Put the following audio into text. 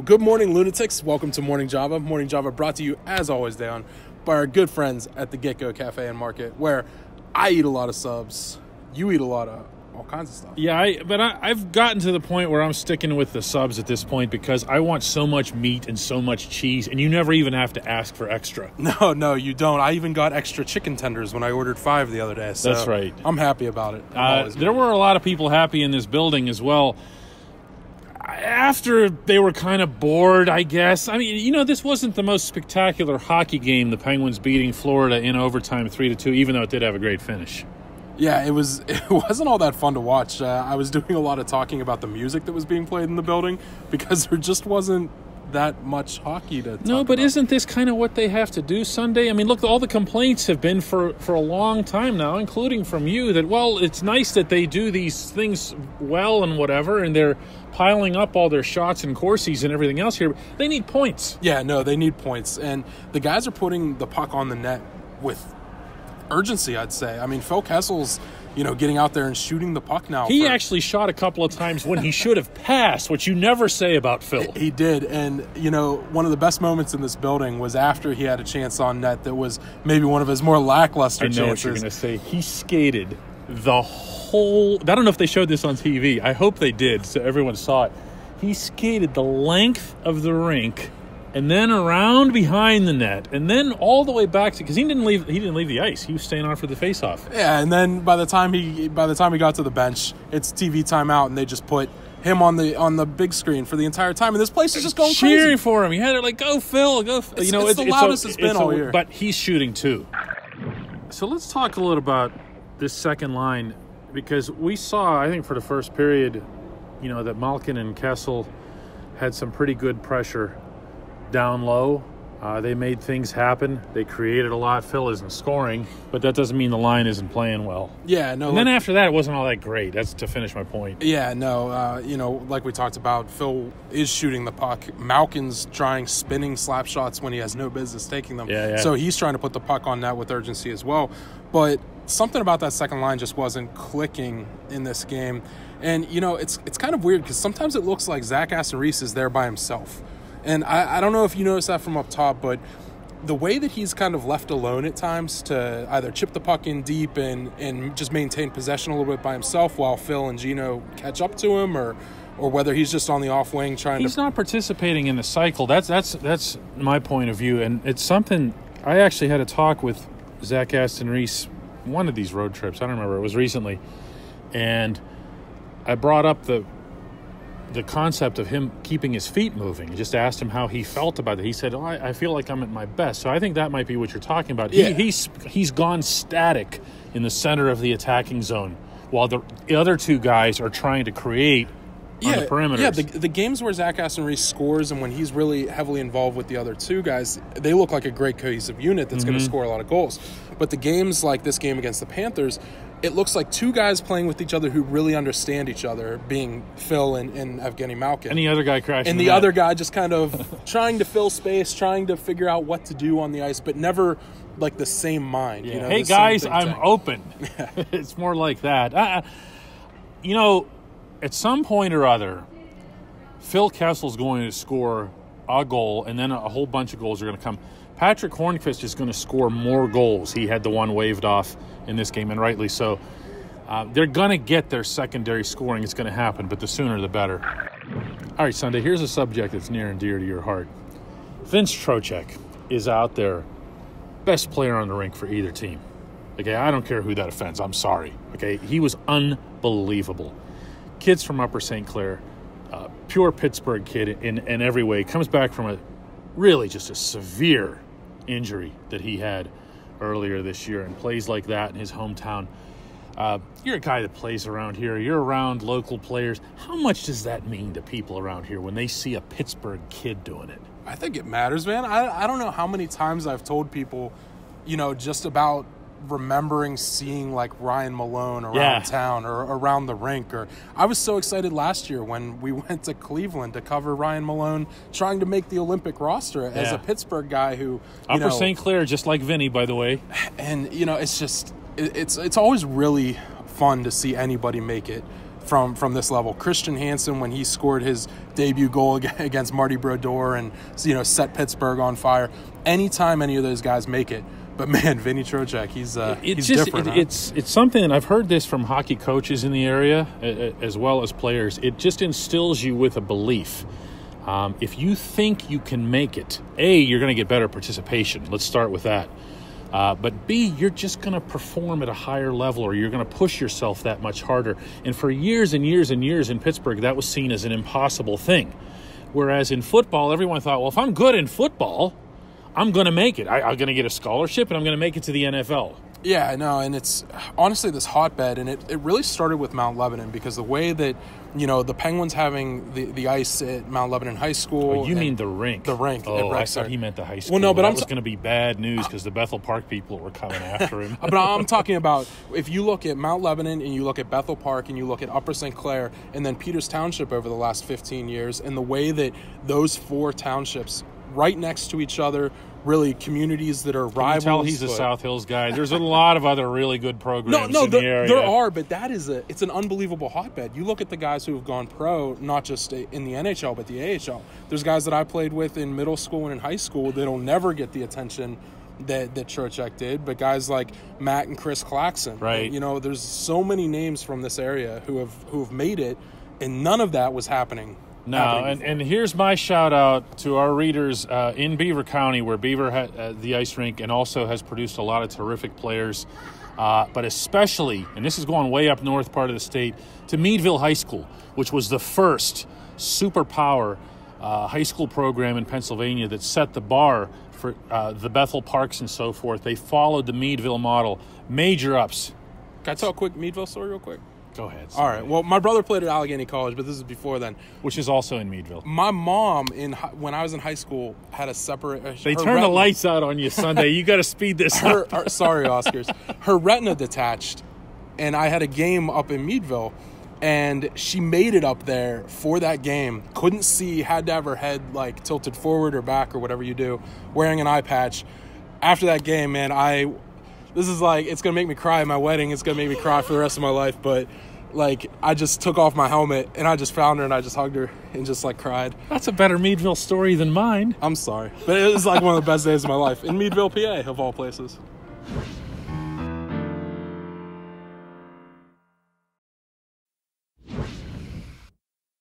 Good morning, lunatics. Welcome to Morning Java. Morning Java brought to you, as always, Dayon, by our good friends at the Get-Go Cafe and Market, where I eat a lot of subs, you eat a lot of all kinds of stuff. Yeah, I've gotten to the point where I'm sticking with the subs at this point because I want so much meat and so much cheese, and you never even have to ask for extra. No, you don't. I even got extra chicken tenders when I ordered 5 the other day. So that's right. I'm happy about it. There were a lot of people happy in this building as well. After they were kind of bored, I guess. I mean, this wasn't the most spectacular hockey game, the Penguins beating Florida in overtime 3-2, even though it did have a great finish. Yeah, it wasn't all that fun to watch. I was doing a lot of talking about the music that was being played in the building because there just wasn't that much hockey to talk No, but about. Isn't this kind of what they have to do Sunday? I mean, look, all the complaints have been for a long time now, including from you, that, well, it's nice that they do these things well and whatever, and they're piling up all their shots and Corsies and everything else here. They need points. Yeah, no, they need points. And the guys are putting the puck on the net with urgency, I'd say. I mean, Phil Kessel's, getting out there and shooting the puck now. He actually shot a couple of times when he should have passed, which you never say about Phil. He did. And, one of the best moments in this building was after he had a chance on net that was maybe one of his more lackluster chances. I know what you're going to say. He skated the whole... I don't know if they showed this on TV. I hope they did, so everyone saw it. He skated the length of the rink and then around behind the net, and then all the way back to, because he didn't leave the ice. He was staying on for the faceoff. Yeah, and then by the time he got to the bench, it's TV timeout, and they just put him on the big screen for the entire time, and this place is just going crazy. Cheering for him. He had it like, go Phil, go Phil. It's the loudest it's been all year. But he's shooting too. So let's talk a little about this second line, because we saw, I think for the first period, that Malkin and Kessel had some pretty good pressure down low. They made things happen. They created a lot. Phil isn't scoring, but that doesn't mean the line isn't playing well. Yeah, no. And then after that, it wasn't all that great. That's to finish my point. Yeah, no. Like we talked about, Phil is shooting the puck. Malkin's trying spinning slap shots when he has no business taking them. Yeah. So he's trying to put the puck on net with urgency as well. But something about that second line just wasn't clicking in this game. And, it's kind of weird because sometimes it looks like Zach Aston-Reese is there by himself. And I don't know if you noticed that from up top, but the way that he's kind of left alone at times to either chip the puck in deep and just maintain possession a little bit by himself while Phil and Gino catch up to him, or whether he's just on the off wing trying He's not participating in the cycle. That's my point of view, and it's something I actually had a talk with Zach Aston-Reese one of these road trips. I don't remember. It was recently. And I brought up the concept of him keeping his feet moving. I just asked him how he felt about it. He said, I feel like I'm at my best. So I think that might be what you're talking about. Yeah. He's gone static in the center of the attacking zone while the other two guys are trying to create on the perimeters. Yeah, the games where Zach Aston-Reese scores and when he's really heavily involved with the other two guys, they look like a great cohesive unit that's going to score a lot of goals. But the games like this game against the Panthers, it looks like two guys playing with each other who really understand each other, being Phil and Evgeny Malkin. And the other guy crashing. And the other guy just kind of trying to fill space, trying to figure out what to do on the ice, but never like the same mind. Yeah. Hey, guys, I'm open. It's more like that. At some point or other, Phil Kessel's going to score a goal, and then a whole bunch of goals are going to come. Patrick Hornqvist is going to score more goals. He had the one waved off in this game, and rightly so. They're going to get their secondary scoring. It's going to happen, but the sooner the better. All right, Sunday, here's a subject that's near and dear to your heart. Vince Trocheck is out there, best player on the rink for either team. Okay, I don't care who that offends. I'm sorry. Okay, he was unbelievable. Kid's from Upper St. Clair, pure Pittsburgh kid in every way. Comes back from just a severe injury that he had earlier this year and plays like that in his hometown. You're a guy that plays around here. You're around local players. How much does that mean to people around here when they see a Pittsburgh kid doing it? I think it matters, man. I don't know how many times I've told people, just about remembering seeing like Ryan Malone around town or around the rink. Or I was so excited last year when we went to Cleveland to cover Ryan Malone trying to make the Olympic roster as a Pittsburgh guy who Upper St. Clair, just like Vinny, by the way. And it's just it's always really fun to see anybody make it from this level. Christian Hansen, when he scored his debut goal against Marty Brodeur and set Pittsburgh on fire. Anytime any of those guys make it. But man, Vinny Trocheck, he's different. It's something, and I've heard this from hockey coaches in the area as well as players. It just instills you with a belief. If you think you can make it, A, you're going to get better participation. Let's start with that. But B, you're just going to perform at a higher level, or you're going to push yourself that much harder. And for years and years and years in Pittsburgh, that was seen as an impossible thing. Whereas in football, everyone thought, well, if I'm good in football, I'm going to make it. I'm going to get a scholarship, and I'm going to make it to the NFL. Yeah, no, and it's honestly this hotbed, and it really started with Mount Lebanon, because the way that, the Penguins having the ice at Mount Lebanon High School. Oh, you mean the rink. The rink. Oh, I thought he meant the high school. Well, no, but that was going to be bad news because the Bethel Park people were coming after him. But I'm talking about, if you look at Mount Lebanon and you look at Bethel Park and you look at Upper St. Clair and then Peters Township over the last 15 years, and the way that those 4 townships right next to each other, really communities that are rivals. You tell he's a South Hills guy. There's a lot of other really good programs in the area. There are, but it's an unbelievable hotbed. You look at the guys who have gone pro, not just in the NHL, but the AHL. There's guys that I played with in middle school and in high school that'll never get the attention that Trocheck did, but guys like Matt and Chris Claxon. Right. There's so many names from this area who have made it, and none of that was happening. No, and here's my shout-out to our readers in Beaver County, where Beaver had the ice rink and also has produced a lot of terrific players, but especially, and this is going way up north part of the state, to Meadville High School, which was the first superpower high school program in Pennsylvania that set the bar for the Bethel Parks and so forth. They followed the Meadville model. Major ups. Can I tell a quick Meadville story real quick? Go ahead. All right. Well, my brother played at Allegheny College, but this is before then. Which is also in Meadville. My mom, when I was in high school, had a separate... They turned the lights out on you Sunday. You got to speed this up. Sorry, Oscars. Her retina detached, and I had a game up in Meadville, and she made it up there for that game. Couldn't see, had to have her head tilted forward or back or whatever you do, wearing an eye patch. After that game, man, this is it's going to make me cry at my wedding. It's going to make me cry for the rest of my life. But, I just took off my helmet, and I just found her, and I just hugged her and just, cried. That's a better Meadville story than mine. I'm sorry. But it was, one of the best days of my life. In Meadville, PA, of all places.